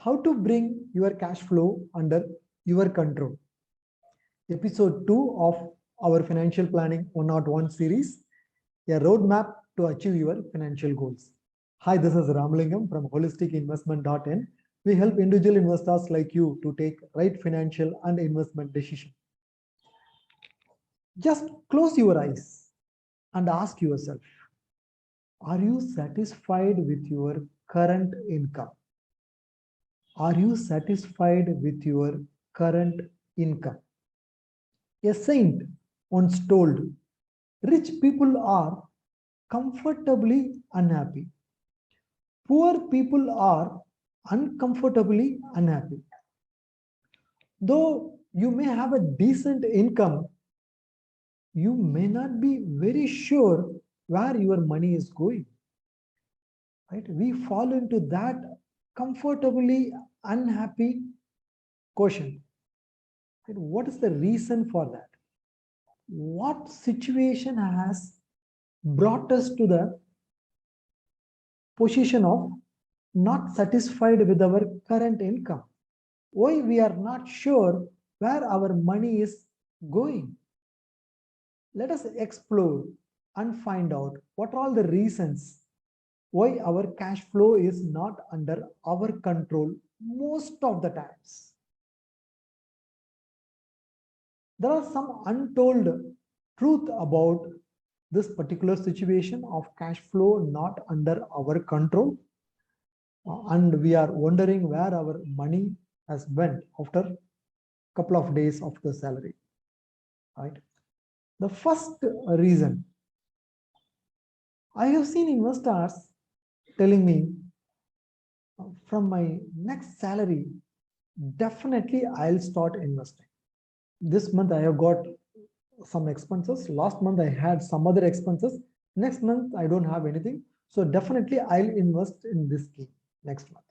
How to bring your cash flow under your control. Episode 2 of our Financial Planning 101 series, a roadmap to achieve your financial goals. Hi, this is Ramalingam from holisticinvestment.in. We help individual investors like you to take right financial and investment decisions. Just close your eyes and ask yourself, are you satisfied with your current income? Are you satisfied with your current income? A saint once told, rich people are comfortably unhappy. Poor people are uncomfortably unhappy. Though you may have a decent income, you may not be very sure where your money is going. Right? We fall into that comfortably unhappy quotient. Right? What is the reason for that? What situation has brought us to the position of not satisfied with our current income? Why we are not sure where our money is going? Let us explore and find out what are all the reasons why our cash flow is not under our control most of the times. There are some untold truth about this particular situation of cash flow not under our control, and we are wondering where our money has went after a couple of days of the salary. Right? The first reason, I have seen investors telling me, from my next salary, definitely I'll start investing. This month I have got some expenses. Last month I had some other expenses. Next month I don't have anything. So definitely I'll invest in this scheme next month.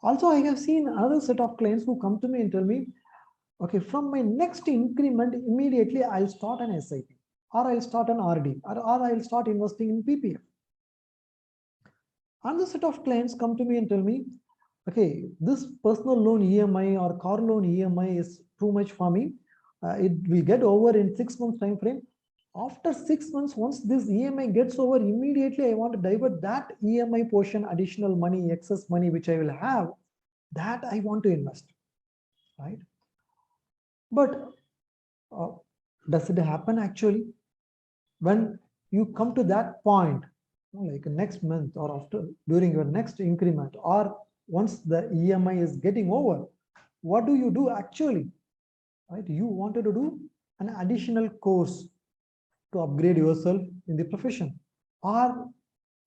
Also, I have seen another set of clients who come to me and tell me, okay, from my next increment, immediately I'll start an SIP, or I'll start an RD, or I'll start investing in PPF. Another set of clients come to me and tell me, okay, this personal loan EMI or car loan EMI is too much for me. It will get over in 6 months time frame. After 6 months, once this EMI gets over, immediately I want to divert that EMI portion, additional money, excess money which I will have, that I want to invest, right? But does it happen actually? When you come to that point, like next month or after, during your next increment, or once the EMI is getting over, what do you do actually? Right? You wanted to do an additional course to upgrade yourself in the profession, or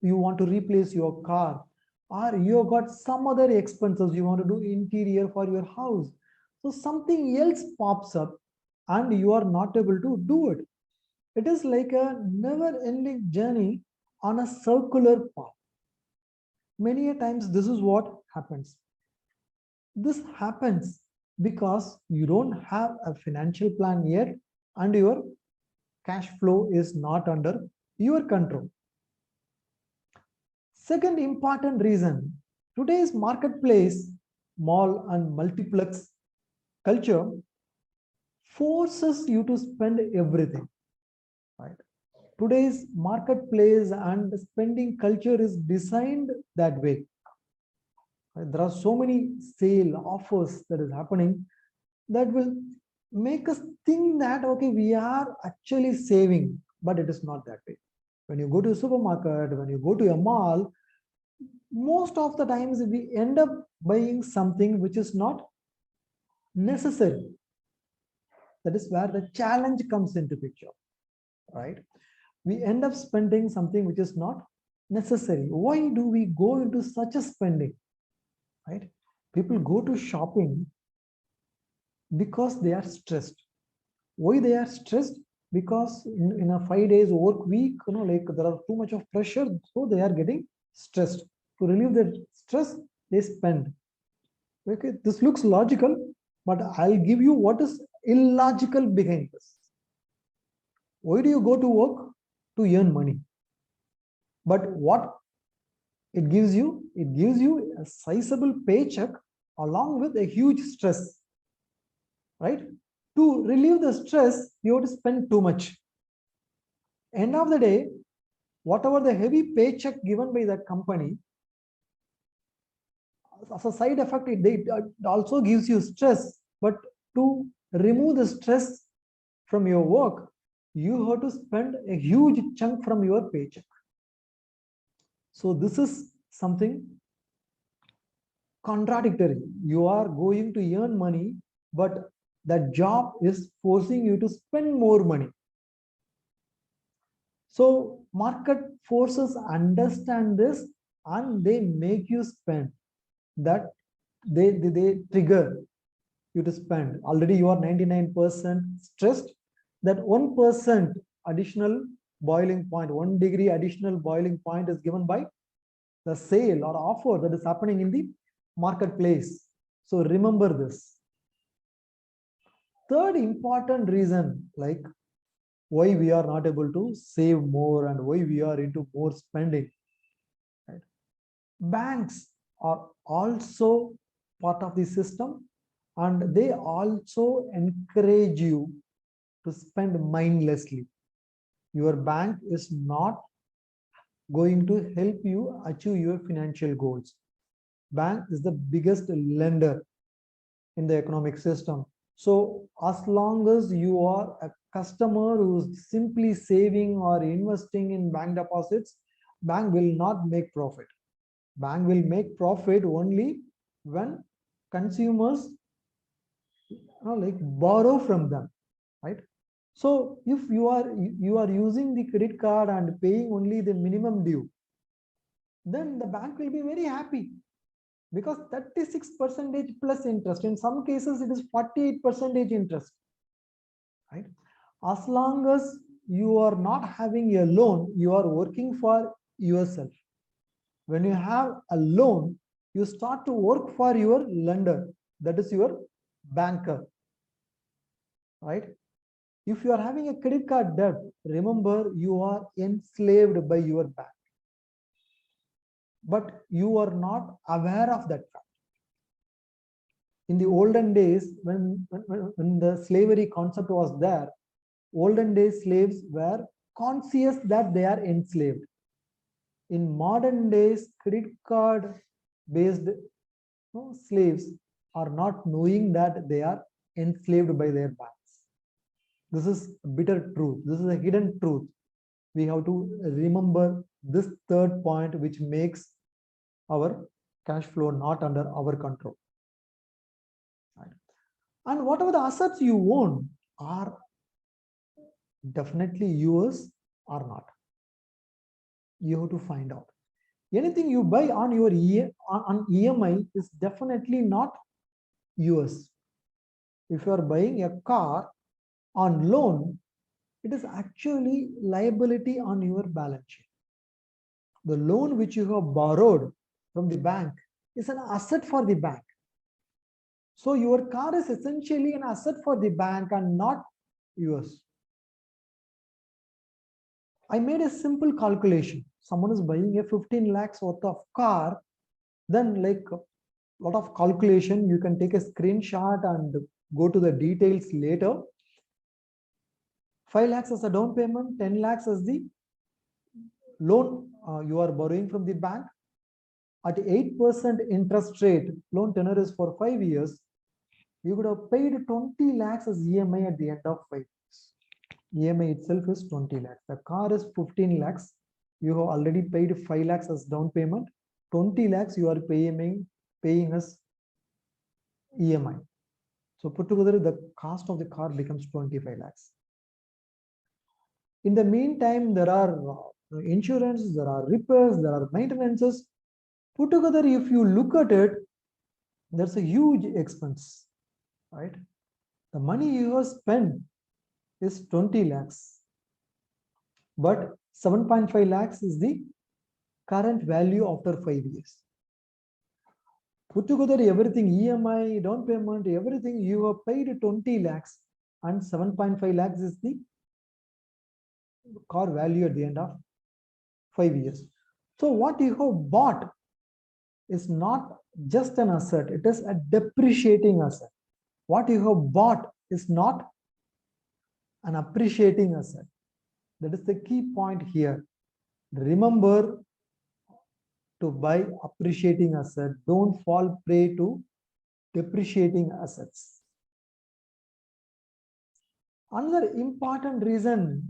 you want to replace your car, or you got some other expenses, you want to do interior for your house. So something else pops up and you are not able to do it. It is like a never-ending journey on a circular path. Many a times this is what happens. This happens because you don't have a financial plan yet and your cash flow is not under your control. Second important reason, today's marketplace, mall and multiplex culture forces you to spend everything. Right? Today's marketplace and spending culture is designed that way. There are so many sale offers that is happening that will make us think that, okay, we are actually saving, but it is not that way. When you go to a supermarket, when you go to a mall, most of the times we end up buying something which is not necessary. That is where the challenge comes into picture, right? We end up spending something which is not necessary. Why do we go into such a spending? Right? People go to shopping because they are stressed. Why they are stressed? Because in a 5 days work week, like there are too much of pressure, so they are getting stressed. To relieve their stress, they spend. Okay, this looks logical, but I'll give you what is illogical behind this. Why do you go to work? To earn money. But what It gives you a sizable paycheck along with a huge stress, right? To relieve the stress, you have to spend too much. End of the day, whatever the heavy paycheck given by the company, as a side effect, it also gives you stress. But to remove the stress from your work, you have to spend a huge chunk from your paycheck. So this is something contradictory. You are going to earn money, but that job is forcing you to spend more money. So market forces understand this and they make you spend. That they trigger you to spend. Already you are 99% stressed. That 1% additional boiling point, 1 degree additional boiling point is given by the sale or offer that is happening in the marketplace. So remember this. Third important reason, like why we are not able to save more and why we are into more spending. Right? Banks are also part of the system and they also encourage you to spend mindlessly. Your bank is not going to help you achieve your financial goals. Bank is the biggest lender in the economic system. So as long as you are a customer who's simply saving or investing in bank deposits, bank will not make profit. Bank will make profit only when consumers like borrow from them, right? So if you are using the credit card and paying only the minimum due, then the bank will be very happy because 36% plus interest. In some cases, it is 48% interest, right? As long as you are not having a loan, you are working for yourself. When you have a loan, you start to work for your lender, that is your banker, right? If you are having a credit card debt, remember you are enslaved by your bank. But you are not aware of that fact. In the olden days, when the slavery concept was there, olden days slaves were conscious that they are enslaved. In modern days, credit card based slaves are not knowing that they are enslaved by their banks. This is a bitter truth. This is a hidden truth. We have to remember this third point, which makes our cash flow not under our control. Right? And whatever the assets you own are definitely yours or not. You have to find out. Anything you buy on your on EMI is definitely not yours. If you are buying a car on loan, it is actually liability on your balance sheet. The loan which you have borrowed from the bank is an asset for the bank. So your car is essentially an asset for the bank and not yours. I made a simple calculation. Someone is buying a 15 lakhs worth of car, then like a lot of calculation, you can take a screenshot and go to the details later. 5 lakhs as a down payment, 10 lakhs as the loan you are borrowing from the bank. At 8% interest rate, loan tenor is for 5 years. You would have paid 20 lakhs as EMI at the end of 5 years. EMI itself is 20 lakhs. The car is 15 lakhs. You have already paid 5 lakhs as down payment. 20 lakhs you are paying as EMI. So put together, the cost of the car becomes 25 lakhs. In the meantime, there are insurance, there are repairs, there are maintenances. Put together, if you look at it, there's a huge expense, right? The money you have spent is 20 lakhs, but 7.5 lakhs is the current value after 5 years. Put together everything, EMI, down payment, everything, you have paid 20 lakhs and 7.5 lakhs is the car value at the end of 5 years. So what you have bought is not just an asset, it is a depreciating asset. What you have bought is not an appreciating asset. That is the key point here. Remember to buy appreciating asset. Don't fall prey to depreciating assets. Another important reason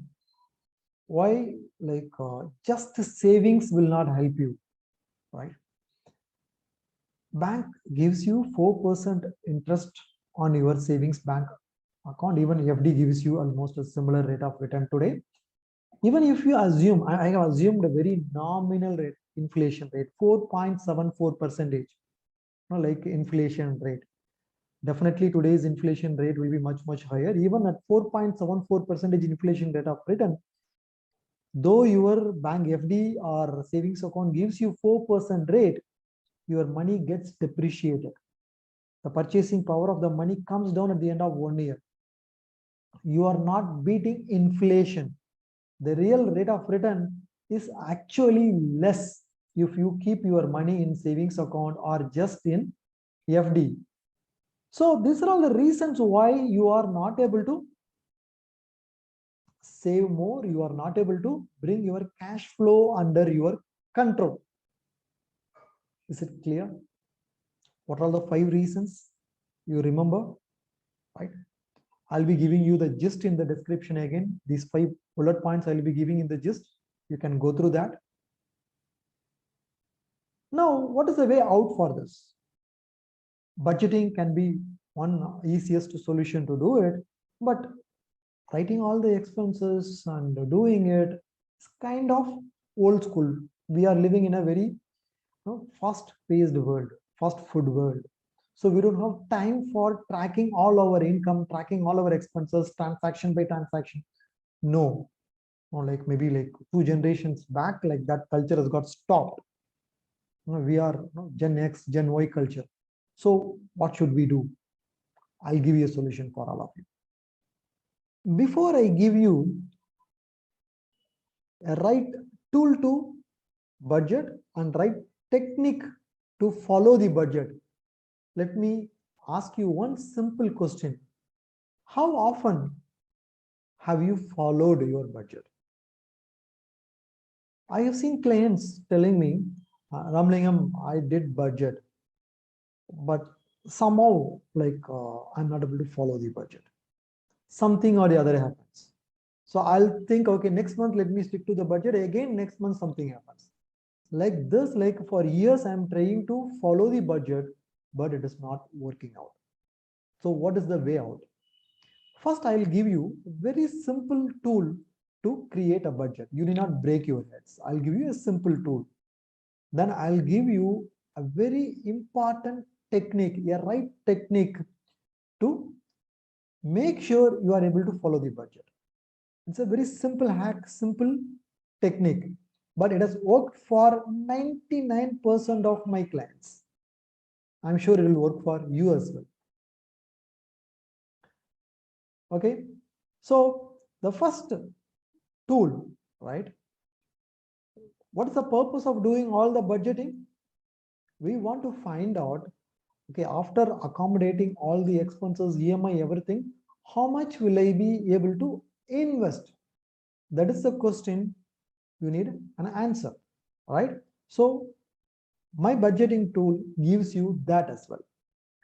why just savings will not help you, right? Bank gives you 4% interest on your savings bank account. Even FD gives you almost a similar rate of return today. Even if you assume, I have assumed a very nominal rate, inflation rate, 4.74%, like inflation rate. Definitely today's inflation rate will be much, much higher. Even at 4.74% inflation rate of return, though your bank FD or savings account gives you 4% rate, your money gets depreciated. The purchasing power of the money comes down at the end of 1 year. You are not beating inflation. The real rate of return is actually less if you keep your money in savings account or just in FD. So these are all the reasons why you are not able to save more, you are not able to bring your cash flow under your control. Is it clear? What are the 5 reasons? You remember, right? I'll be giving you the gist in the description again. These 5 bullet points I'll be giving in the gist. You can go through that. Now, what is the way out for this? Budgeting can be one easiest solution to do it, but writing all the expenses and doing it is kind of old school. We are living in a very fast-paced world, fast food world. So we don't have time for tracking all our income, tracking all our expenses, transaction by transaction. No, or like maybe like 2 generations back, like that culture has got stopped. We are Gen X, Gen Y culture. So what should we do? I'll give you a solution for all of you. Before I give you a right tool to budget and right technique to follow the budget, let me ask you one simple question. How often have you followed your budget? I have seen clients telling me, Ramlingam, I did budget, but somehow I'm not able to follow the budget. Something or the other happens. So I'll think, okay, next month, let me stick to the budget. Again, next month, something happens. Like this, like for years, I'm trying to follow the budget, but it is not working out. So what is the way out? First, I'll give you a very simple tool to create a budget. You need not break your heads. I'll give you a simple tool. Then I'll give you a very important technique, a right technique to make sure you are able to follow the budget. It's a very simple hack, simple technique, but it has worked for 99% of my clients. I'm sure it will work for you as well. Okay, so the first tool, right? What is the purpose of doing all the budgeting? We want to find out, okay, after accommodating all the expenses, EMI, everything, how much will I be able to invest? That is the question you need an answer, right? So my budgeting tool gives you that as well.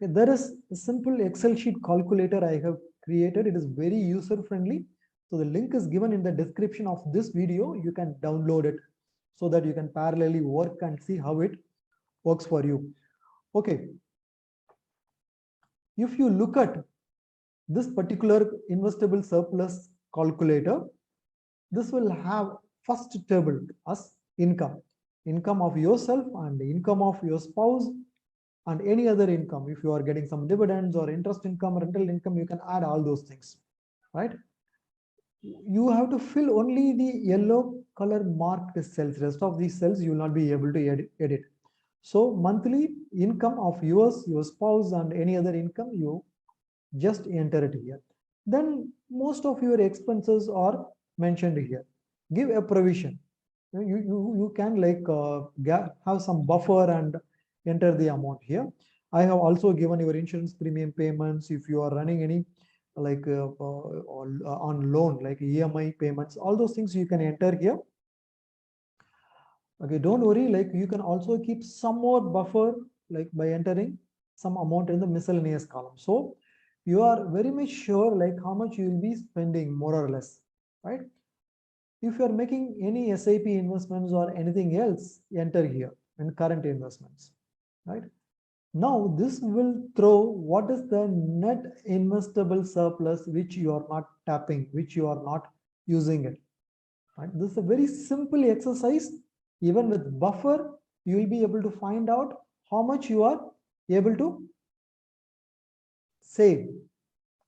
Okay, there is a simple Excel sheet calculator I have created. It is very user friendly. So the link is given in the description of this video. You can download it so that you can parallelly work and see how it works for you. Okay. If you look at this particular investable surplus calculator, this will have first table as income of yourself and the income of your spouse and any other income. If you are getting some dividends or interest income, rental income, you can add all those things, right? You have to fill only the yellow color marked cells. Rest of these cells you will not be able to edit. So monthly income of yours, your spouse and any other income, you just enter it here. Then most of your expenses are mentioned here. Give a provision. you can like have some buffer and enter the amount here. I have also given your insurance premium payments if you are running any like on loan like EMI payments, all those things you can enter here. Okay, don't worry, like you can also keep some more buffer like by entering some amount in the miscellaneous column. So you are very much sure like how much you will be spending more or less, right? If you are making any SIP investments or anything else, enter here in current investments, right? Now this will throw what is the net investable surplus which you are not tapping, which you are not using it. Right? This is a very simple exercise. Even with buffer, you will be able to find out how much you are able to save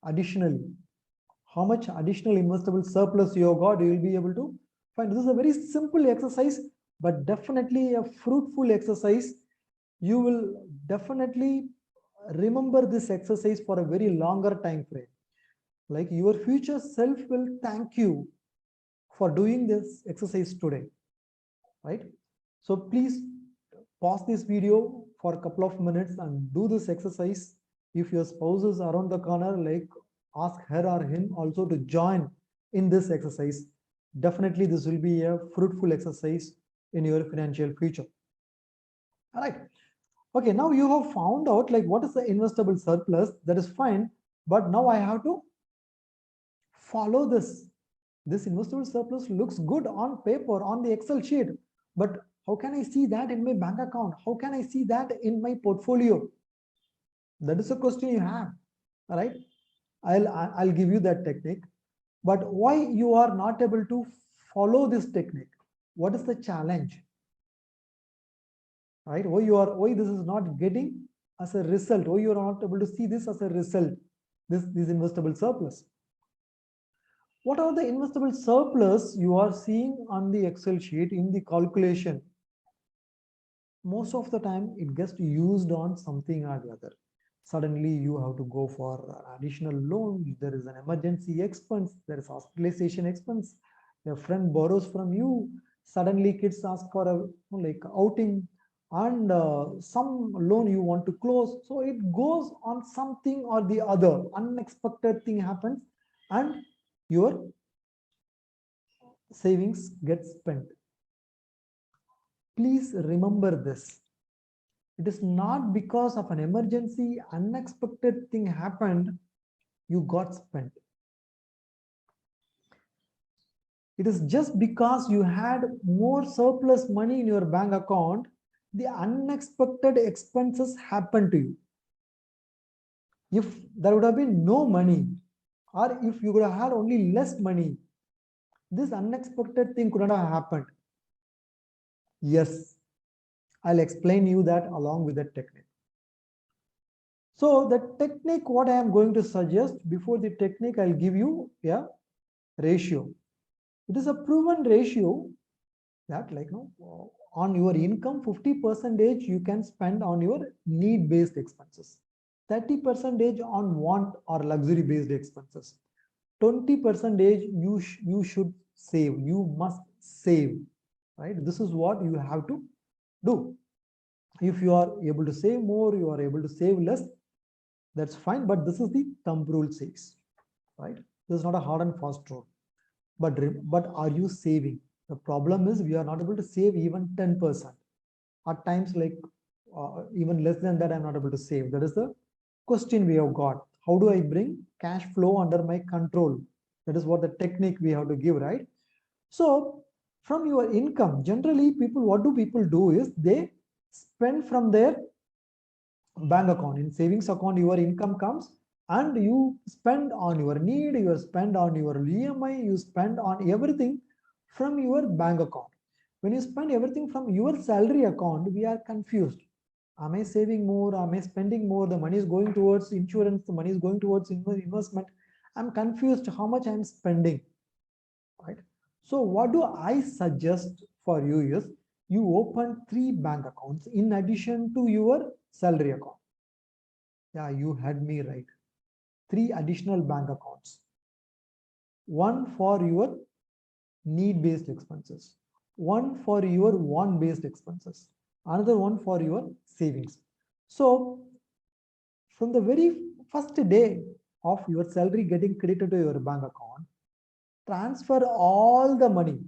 additionally. How much additional investable surplus you have got, you will be able to find. This is a very simple exercise, but definitely a fruitful exercise. You will definitely remember this exercise for a very longer time frame. Like your future self will thank you for doing this exercise today, right? So please pause this video for a couple of minutes and do this exercise. If your spouse is around the corner, like ask her or him also to join in this exercise. Definitely this will be a fruitful exercise in your financial future. All right. Okay, now you have found out like what is the investable surplus, that is fine, but now I have to follow this. This investable surplus looks good on paper, on the Excel sheet, but how can I see that in my bank account? How can I see that in my portfolio? That is a question you have. All right. I'll give you that technique. But why you are not able to follow this technique? What is the challenge? Right? Why this is not getting as a result? Why you are not able to see this as a result? This investable surplus. What are the investable surplus you are seeing on the Excel sheet in the calculation? Most of the time it gets used on something or the other. Suddenly you have to go for additional loan, there is an emergency expense, there is hospitalization expense, your friend borrows from you, suddenly kids ask for a like outing, and some loan you want to close. So it goes on something or the other, unexpected thing happens and your savings get spent. Please remember this. It is not because of an emergency, unexpected thing happened, you got spent. It is just because you had more surplus money in your bank account, the unexpected expenses happened to you. If there would have been no money, or if you would have had only less money, this unexpected thing could not have happened. Yes, I'll explain you that along with the technique. So the technique, what I am going to suggest, before the technique, I'll give you a ratio. It is a proven ratio that like on your income, 50% you can spend on your need-based expenses, 30% on want or luxury-based expenses, 20% you should save, you must save, right? This is what you have to do. If you are able to save more, you are able to save less, that's fine, but this is the thumb rule says, right? This is not a hard and fast rule. But are you saving? The problem is we are not able to save even 10%. At times, like even less than that, I'm not able to save. That is the question we have got. How do I bring cash flow under my control? That is what the technique we have to give, right? So from your income, generally what do people do is they spend from their bank account. In savings account, your income comes and you spend on your need, you spend on your EMI, you spend on everything from your bank account. When you spend everything from your salary account, we are confused. Am I saving more? Am I spending more? The money is going towards insurance, the money is going towards investment. I'm confused how much I'm spending, right? So what do I suggest for you is you open 3 bank accounts in addition to your salary account. Yeah, you had me right. 3 additional bank accounts. One for your need-based expenses, one for your want-based expenses, another one for your savings. So from the very first day of your salary getting credited to your bank account, transfer all the money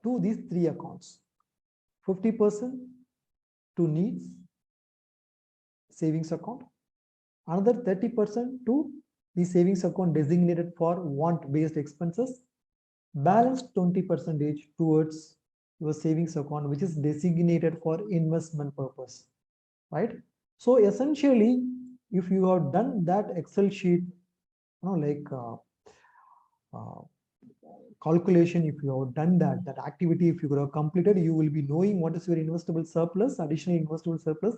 to these three accounts. 50% to needs savings account, another 30% to the savings account designated for want-based expenses, balance 20% towards your savings account, which is designated for investment purpose, right? So essentially, if you have done that Excel sheet, calculation, if you have done that activity, if you have completed, you will be knowing what is your investable surplus, additional investable surplus.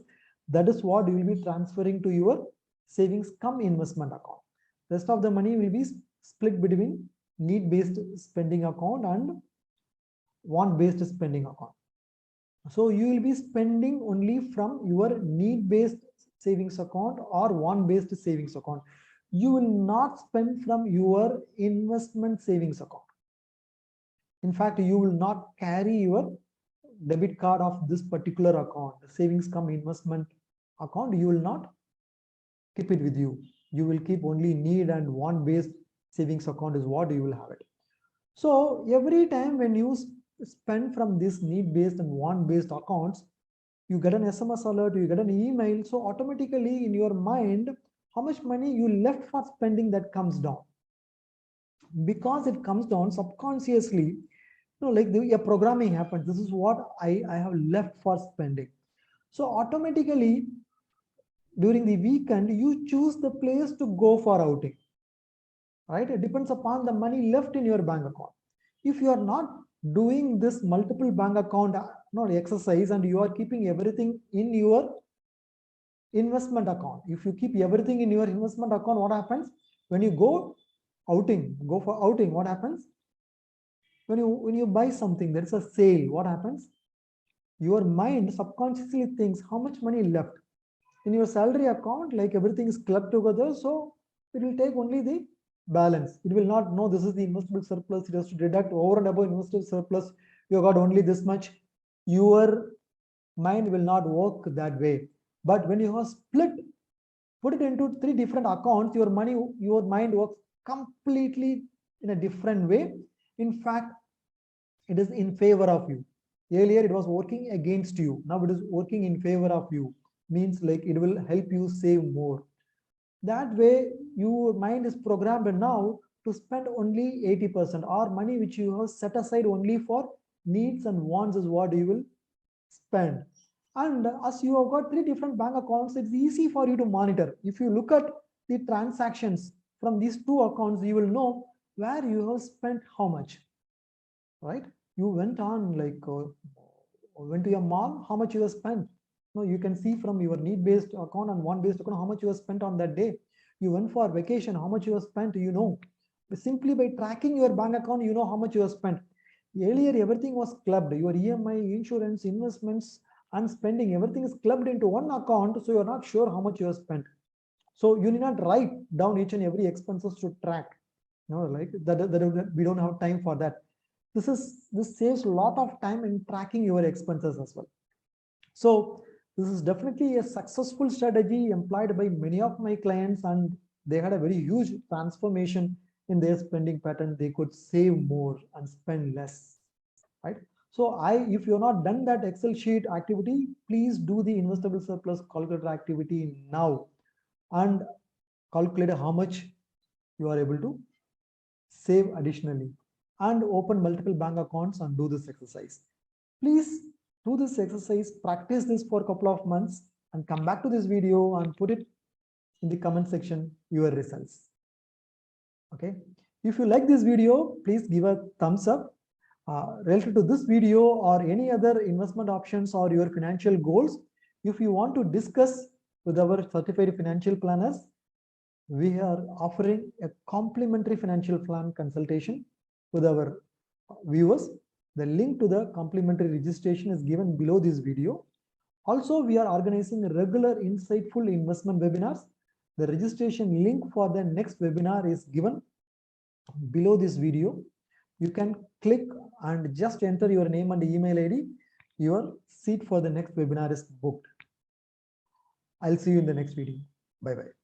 That is what you will be transferring to your savings come investment account. Rest of the money will be split between need-based spending account and want-based spending account. So you will be spending only from your need-based savings account or want-based savings account. You will not spend from your investment savings account. In fact, you will not carry your debit card of this particular account, the savings come investment account. You will not keep it with you. You will keep only need and want based savings account is what you will have it. So every time when you spend from this need based and want based accounts, you get an SMS alert, you get an email. So automatically in your mind, how much money you left for spending, that comes down. Because it comes down subconsciously, like a programming happens. This is what I have left for spending. So automatically during the weekend, you choose the place to go for outing, right? It depends upon the money left in your bank account. If you are not doing this multiple bank account exercise and you are keeping everything in your investment account, if you keep everything in your investment account, what happens when you go for outing? What happens when you buy something, there is a sale? What happens? Your mind subconsciously thinks how much money left in your salary account, like everything is clubbed together, so it will take only the balance. It will not know this is the investable surplus. It has to deduct over and above investable surplus. You got only this much. Your mind will not work that way. But when you have put it into three different accounts, your mind works completely in a different way. In fact, it is in favor of you. Earlier it was working against you. Now it is working in favor of you. Means like it will help you save more. That way your mind is programmed now to spend only 80%, or money which you have set aside only for needs and wants is what you will spend. And as you have got three different bank accounts, it's easy for you to monitor. If you look at the transactions from these two accounts, you will know where you have spent how much, right? You went on went to a mall, how much you have spent. No, you can see from your need-based account and want-based account how much you have spent on that day. You went for vacation, how much you have spent, simply by tracking your bank account, you know how much you have spent. Earlier everything was clubbed, your EMI, insurance, investments and spending, everything is clubbed into one account, so you're not sure how much you have spent. So you need not write down each and every expenses to track. Like that we don't have time for that. This saves a lot of time in tracking your expenses as well. So this is definitely a successful strategy employed by many of my clients, and they had a very huge transformation in their spending pattern. They could save more and spend less, right? So if you're not done that Excel sheet activity, please do the investable surplus calculator activity now and calculate how much you are able to save additionally, and open multiple bank accounts and do this exercise. Please do this exercise, practice this for a couple of months and come back to this video and put it in the comment section your results. Okay, if you like this video, please give a thumbs up. Related to this video or any other investment options or your financial goals, if you want to discuss with our certified financial planners, we are offering a complimentary financial plan consultation with our viewers. The link to the complimentary registration is given below this video. Also, we are organizing regular insightful investment webinars. The registration link for the next webinar is given below this video. You can click and just enter your name and email ID. Your seat for the next webinar is booked. I'll see you in the next video. Bye bye.